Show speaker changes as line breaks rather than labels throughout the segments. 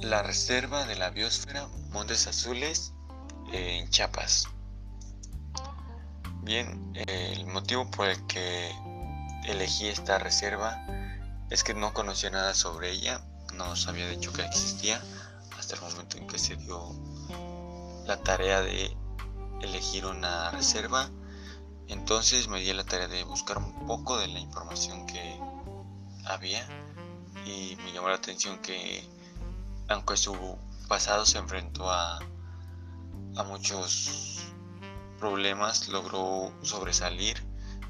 La Reserva de la Biosfera Montes Azules en Chiapas. Bien, el motivo por el que elegí esta reserva es que no conocía nada sobre ella, no sabía de hecho que existía hasta el momento en que se dio la tarea de elegir una reserva. Entonces me di la tarea de buscar un poco de la información que había y me llamó la atención que aunque su pasado se enfrentó a muchos problemas, logró sobresalir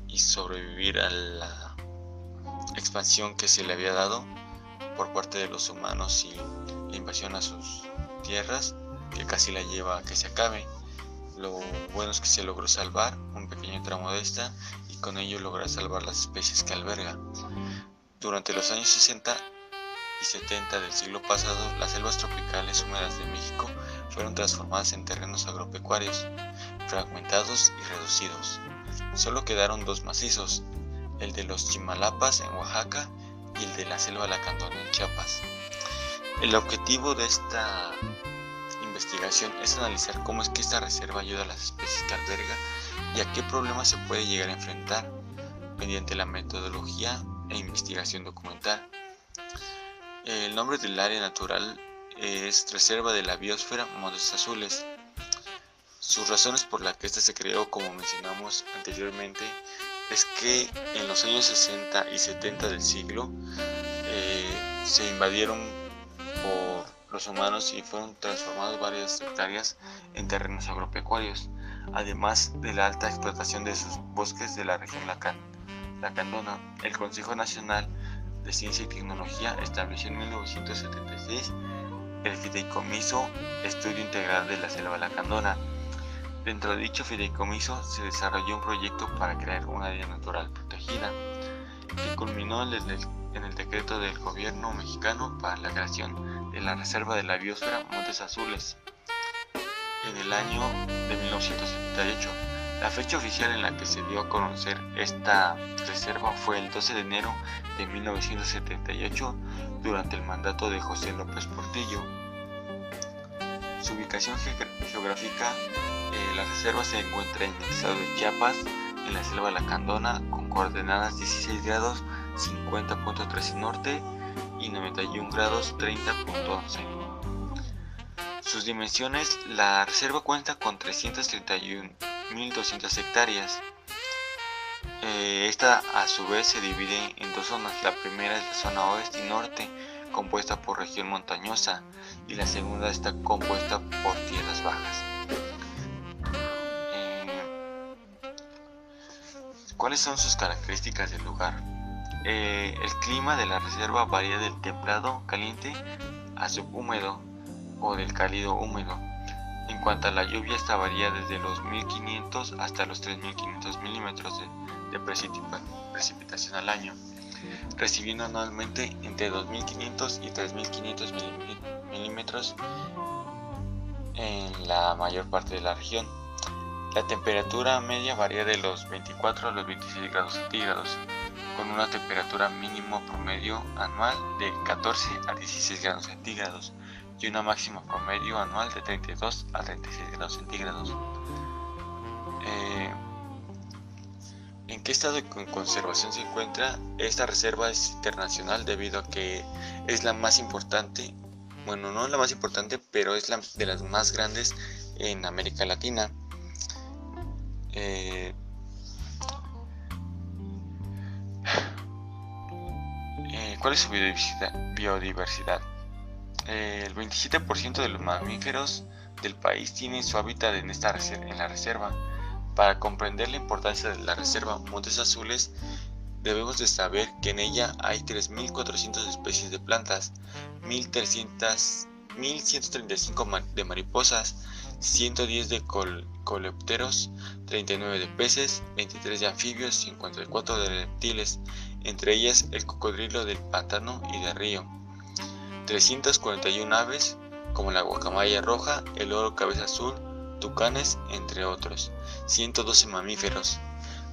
y sobrevivir a la expansión que se le había dado por parte de los humanos y la invasión a sus tierras, que casi la lleva a que se acabe. Lo bueno es que se logró salvar un pequeño tramo de esta y con ello lograr salvar las especies que alberga. Durante los años 60 y 70 del siglo pasado, las selvas tropicales húmedas de México fueron transformadas en terrenos agropecuarios, fragmentados y reducidos. Solo quedaron dos macizos, el de los Chimalapas en Oaxaca y el de la selva lacandona en Chiapas. El objetivo de esta investigación es analizar cómo es que esta reserva ayuda a las especies que alberga y a qué problemas se puede llegar a enfrentar mediante la metodología e investigación documental. El nombre del área natural es Reserva de la Biosfera Montes Azules. Sus razones por las que esta se creó, como mencionamos anteriormente, es que en los años 60 y 70 del siglo se invadieron por los humanos y fueron transformados varias hectáreas en terrenos agropecuarios, además de la alta explotación de sus bosques de la región lacandona. El Consejo Nacional de Ciencia y Tecnología estableció en 1976 el Fideicomiso Estudio Integral de la Selva Lacandona. Dentro de dicho fideicomiso se desarrolló un proyecto para crear un área natural protegida, que culminó en el decreto del gobierno mexicano para la creación de la Reserva de la Biosfera Montes Azules en el año de 1978. La fecha oficial en la que se dio a conocer esta reserva fue el 12 de enero de 1978 durante el mandato de José López Portillo. Su ubicación geográfica, la reserva se encuentra en el estado de Chiapas, en la selva lacandona, con coordenadas 16 grados 50.13 norte y 91 grados 30.11. Sus dimensiones: la reserva cuenta con 331.200 hectáreas. Esta a su vez se divide en dos zonas. La primera es la zona oeste y norte, compuesta por región montañosa, y la segunda está compuesta por tierras bajas. ¿Cuáles son sus características del lugar? El clima de la reserva varía del templado caliente a subhúmedo o del cálido húmedo. En cuanto a la lluvia, esta varía desde los 1500 hasta los 3500 milímetros de precipitación al año, recibiendo anualmente entre 2500 y 3500 milímetros en la mayor parte de la región. La temperatura media varía de los 24 a los 26 grados centígrados, con una temperatura mínimo promedio anual de 14 a 16 grados centígrados y una máxima promedio anual de 32 a 36 grados centígrados. ¿En qué estado de conservación se encuentra? Esta reserva es internacional debido a que es la más importante, bueno, no la más importante, pero es la de las más grandes en América Latina. ¿Cuál es su biodiversidad? El 27% de los mamíferos del país tienen su hábitat en la reserva. Para comprender la importancia de la reserva Montes Azules, debemos de saber que en ella hay 3.400 especies de plantas, 1.135 de mariposas, 110 de coleópteros, 39 de peces, 23 de anfibios, 54 de reptiles, entre ellas el cocodrilo del pantano y de río, 341 aves como la guacamaya roja, el loro cabeza azul, tucanes, entre otros, 112 mamíferos.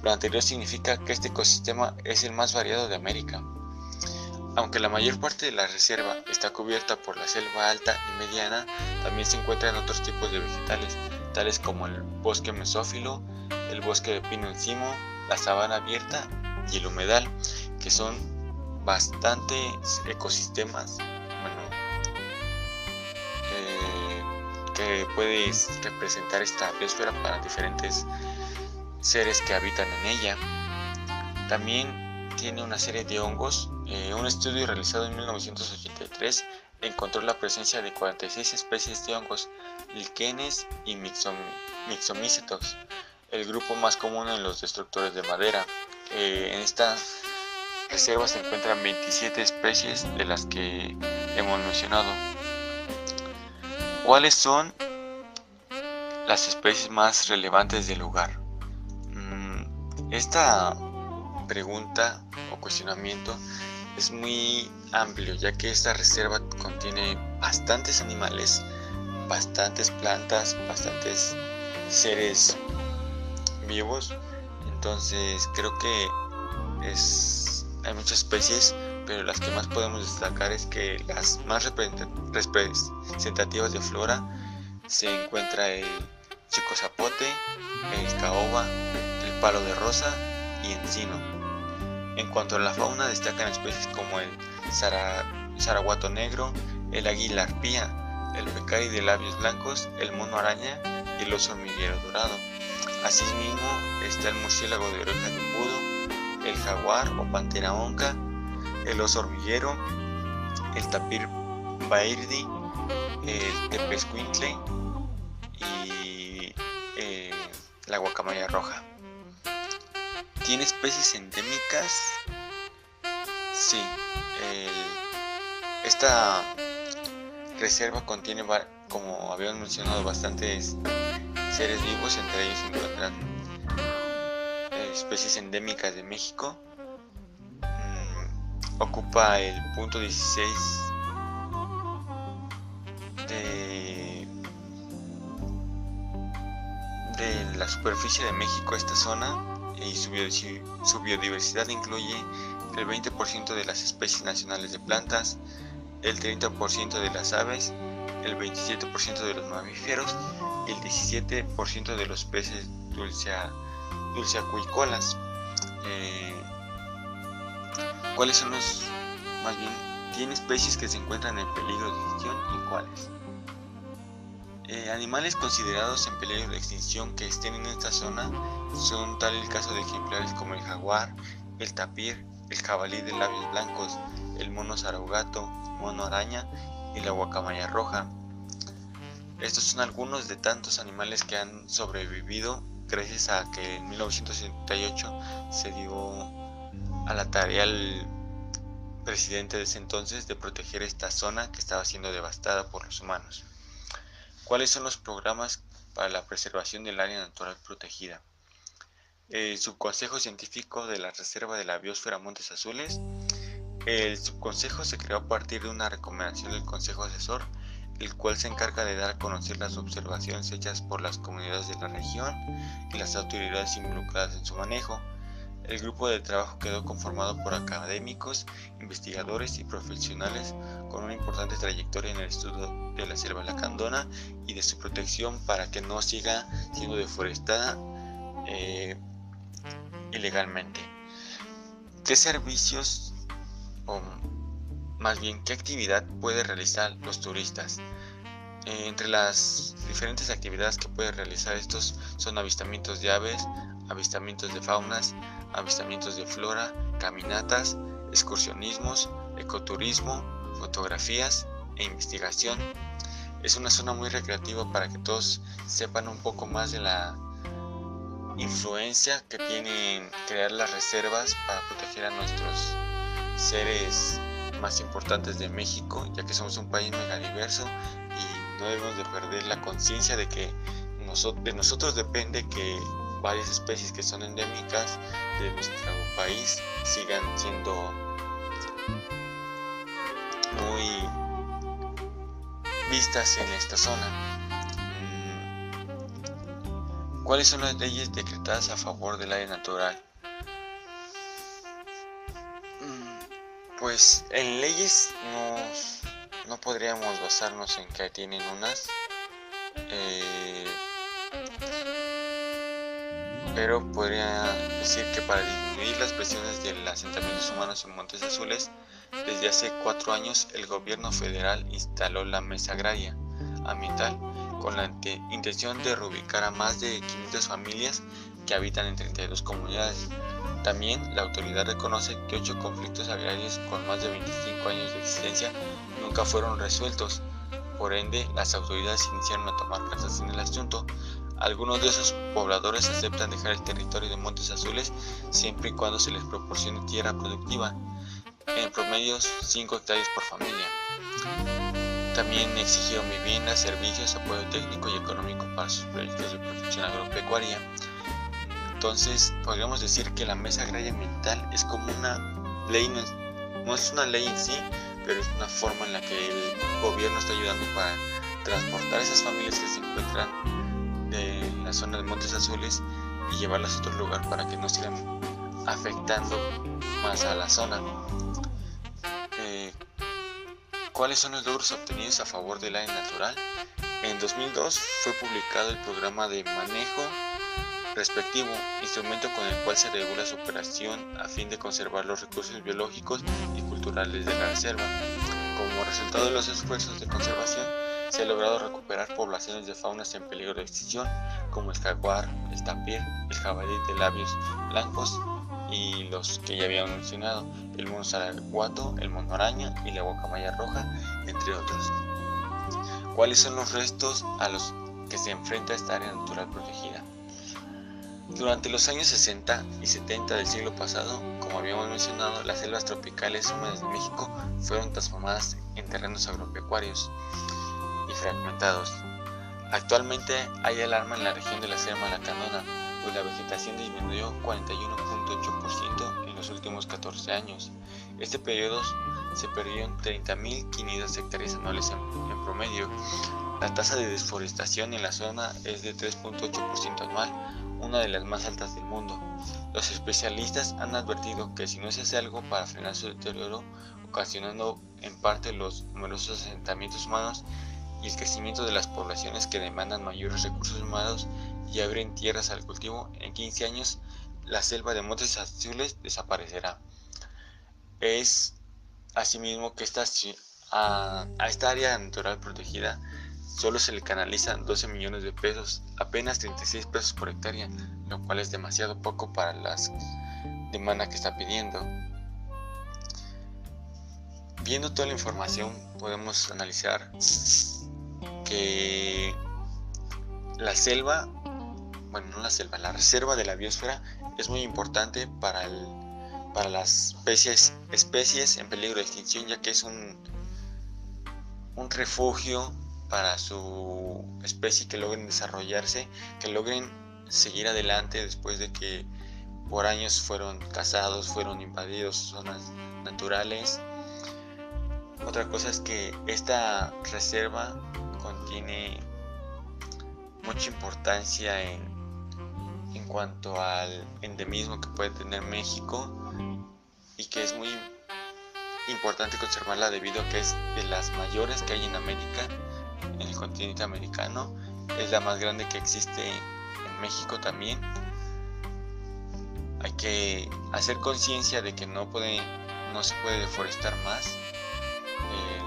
Lo anterior significa que este ecosistema es el más variado de América. Aunque la mayor parte de la reserva está cubierta por la selva alta y mediana, también se encuentran otros tipos de vegetales, tales como el bosque mesófilo, el bosque de pino encimo, la sabana abierta y el humedal, que son bastantes ecosistemas, que puede representar esta biosfera para diferentes seres que habitan en ella. También tiene una serie de hongos. Un estudio realizado en 1983 encontró la presencia de 46 especies de hongos, líquenes y myxomycetos, el grupo más común en los destructores de madera. En esta reserva se encuentran 27 especies de las que hemos mencionado. ¿Cuáles son las especies más relevantes del lugar? Esta pregunta o cuestionamiento es muy amplio, ya que esta reserva contiene bastantes animales, bastantes plantas, bastantes seres vivos. Entonces creo que hay muchas especies, pero las que más podemos destacar es que las más representativas de flora se encuentra el chico zapote, el caoba, el palo de rosa y encino. En cuanto a la fauna, destacan especies como el zaraguato negro, el águila arpía, el pecari de labios blancos, el mono araña y el oso hormiguero dorado. Asimismo está el murciélago de orejas de embudo, el jaguar o pantera onca, el oso hormiguero, el tapir bairdi, el tepezcuintle y la guacamaya roja. ¿Tiene especies endémicas? Sí. Esta reserva contiene, como habíamos mencionado, bastantes seres vivos. Entre ellos se encuentran especies endémicas de México. Ocupa el punto 16 de la superficie de México esta zona, y su biodiversidad incluye el 20% de las especies nacionales de plantas, el 30% de las aves, el 27% de los mamíferos y el 17% de los peces dulceacuícolas. ¿Cuáles son tiene especies que se encuentran en peligro de extinción y cuáles? Animales considerados en peligro de extinción que estén en esta zona son tal el caso de ejemplares como el jaguar, el tapir, el jabalí de labios blancos, el mono zaragoto, mono araña y la guacamaya roja. Estos son algunos de tantos animales que han sobrevivido gracias a que en 1978 se dio a la tarea al presidente de ese entonces de proteger esta zona que estaba siendo devastada por los humanos. ¿Cuáles son los programas para la preservación del área natural protegida? El Subconsejo Científico de la Reserva de la Biosfera Montes Azules. El subconsejo se creó a partir de una recomendación del Consejo Asesor, el cual se encarga de dar a conocer las observaciones hechas por las comunidades de la región y las autoridades involucradas en su manejo. El grupo de trabajo quedó conformado por académicos, investigadores y profesionales con una importante trayectoria en el estudio de la selva lacandona y de su protección para que no siga siendo deforestada ilegalmente. ¿Qué servicios o más bien qué actividad pueden realizar los turistas? Entre las diferentes actividades que pueden realizar estos son avistamientos de aves, avistamientos de faunas, avistamientos de flora, caminatas, excursionismos, ecoturismo, fotografías e investigación. Es una zona muy recreativa para que todos sepan un poco más de la influencia que tienen crear las reservas para proteger a nuestros seres más importantes de México, ya que somos un país megadiverso y no debemos de perder la conciencia de que de nosotros depende que varias especies que son endémicas de nuestro país sigan siendo muy vistas en esta zona. ¿Cuáles son las leyes decretadas a favor del área natural? Pues en leyes no podríamos basarnos en que tienen unas, pero podría decir que para disminuir las presiones de los asentamientos humanos en Montes Azules, desde hace 4 años el gobierno federal instaló la Mesa Agraria Ambiental con la intención de reubicar a más de 500 familias que habitan en 32 comunidades. También la autoridad reconoce que 8 conflictos agrarios con más de 25 años de existencia nunca fueron resueltos. Por ende, las autoridades iniciaron a tomar cartas en el asunto. Algunos de esos pobladores aceptan dejar el territorio de Montes Azules siempre y cuando se les proporcione tierra productiva, en promedio 5 hectáreas por familia. También exigieron viviendas, servicios, apoyo técnico y económico para sus proyectos de protección agropecuaria. Entonces, podríamos decir que la Mesa Agraria Ambiental es como una ley, no es una ley en sí, pero es una forma en la que el gobierno está ayudando para transportar a esas familias que se encuentran de la zona de Montes Azules y llevarlas a otro lugar para que no sigan afectando más a la zona. ¿Cuáles son los logros obtenidos a favor del área natural? En 2002 fue publicado el programa de manejo respectivo, instrumento con el cual se regula su operación a fin de conservar los recursos biológicos y culturales de la reserva. Como resultado de los esfuerzos de conservación, se ha logrado recuperar poblaciones de faunas en peligro de extinción, como el jaguar, el tapir, el jabalí de labios blancos y los que ya habíamos mencionado, el mono zaraguato, el mono araña y la guacamaya roja, entre otros. ¿Cuáles son los restos a los que se enfrenta esta área natural protegida? Durante los años 60 y 70 del siglo pasado, como habíamos mencionado, las selvas tropicales húmedas de México fueron transformadas en terrenos agropecuarios y fragmentados. Actualmente hay alarma en la región de la Sierra Malacanona, pues la vegetación disminuyó 41.8% en los últimos 14 años. Este periodo se perdieron 30.500 hectáreas anuales en promedio. La tasa de desforestación en la zona es de 3.8% anual, una de las más altas del mundo. Los especialistas han advertido que si no se hace algo para frenar su deterioro, ocasionando en parte los numerosos asentamientos humanos y el crecimiento de las poblaciones que demandan mayores recursos humanos y abren tierras al cultivo, en 15 años la selva de Montes Azules desaparecerá. Es asimismo que a esta área natural protegida solo se le canalizan 12 millones de pesos, apenas 36 pesos por hectárea, lo cual es demasiado poco para las demandas que está pidiendo. Viendo toda la información, podemos analizar que la reserva de la biosfera es muy importante para las especies en peligro de extinción, ya que es un refugio para su especie, que logren desarrollarse, que logren seguir adelante después de que por años fueron cazados, fueron invadidos zonas naturales. Otra cosa es que esta reserva contiene mucha importancia en cuanto al endemismo que puede tener México, y que es muy importante conservarla debido a que es de las mayores que hay en América, en el continente americano. Es la más grande que existe en México también. Hay que hacer conciencia de que no se puede deforestar más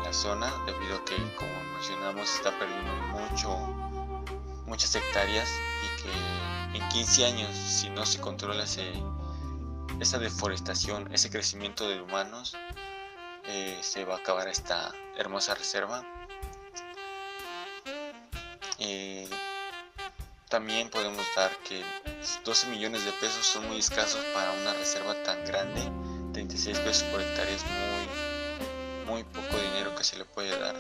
la zona, debido a que, como mencionamos, está perdiendo muchas hectáreas, y que en 15 años, si no se controla esa deforestación, ese crecimiento de humanos, se va a acabar esta hermosa reserva. También podemos dar que 12 millones de pesos son muy escasos para una reserva tan grande. 36 pesos por hectárea es muy poco dinero que se le puede dar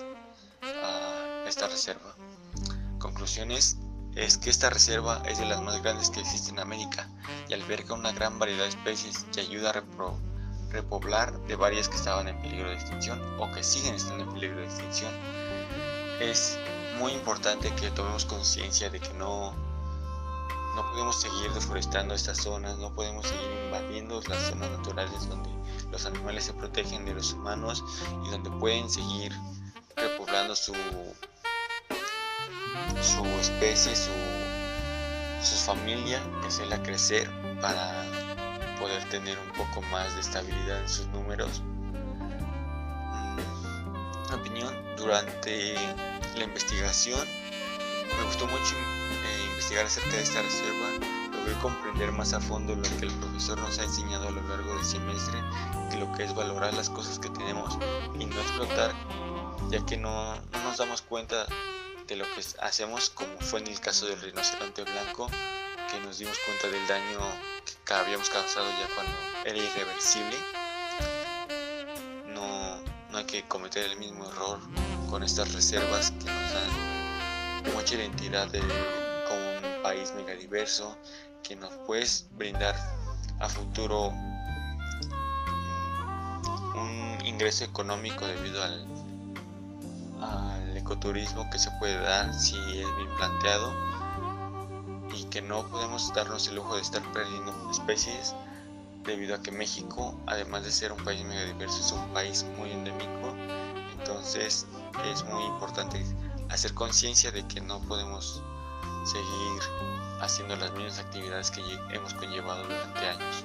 a esta reserva. Conclusiones: es que esta reserva es de las más grandes que existe en América y alberga una gran variedad de especies y ayuda a repoblar de varias que estaban en peligro de extinción o que siguen estando en peligro de extinción. Es muy importante que tomemos conciencia de que no No podemos seguir deforestando estas zonas, no podemos seguir invadiendo las zonas naturales donde los animales se protegen de los humanos y donde pueden seguir repoblando su especie, su familia, hacerla crecer para poder tener un poco más de estabilidad en sus números. Mi opinión, durante la investigación me gustó mucho investigar acerca de esta reserva. Logré comprender más a fondo lo que el profesor nos ha enseñado a lo largo del semestre, que lo que es valorar las cosas que tenemos y no explotar, ya que no nos damos cuenta de lo que hacemos, como fue en el caso del rinoceronte blanco, que nos dimos cuenta del daño que habíamos causado ya cuando era irreversible. No hay que cometer el mismo error con estas reservas que nos dan mucha identidad como un país megadiverso, que nos puede brindar a futuro un ingreso económico debido al ecoturismo que se puede dar si es bien planteado, y que no podemos darnos el lujo de estar perdiendo especies debido a que México, además de ser un país megadiverso, es un país muy endémico. Entonces es muy importante hacer conciencia de que no podemos seguir haciendo las mismas actividades que hemos conllevado durante años.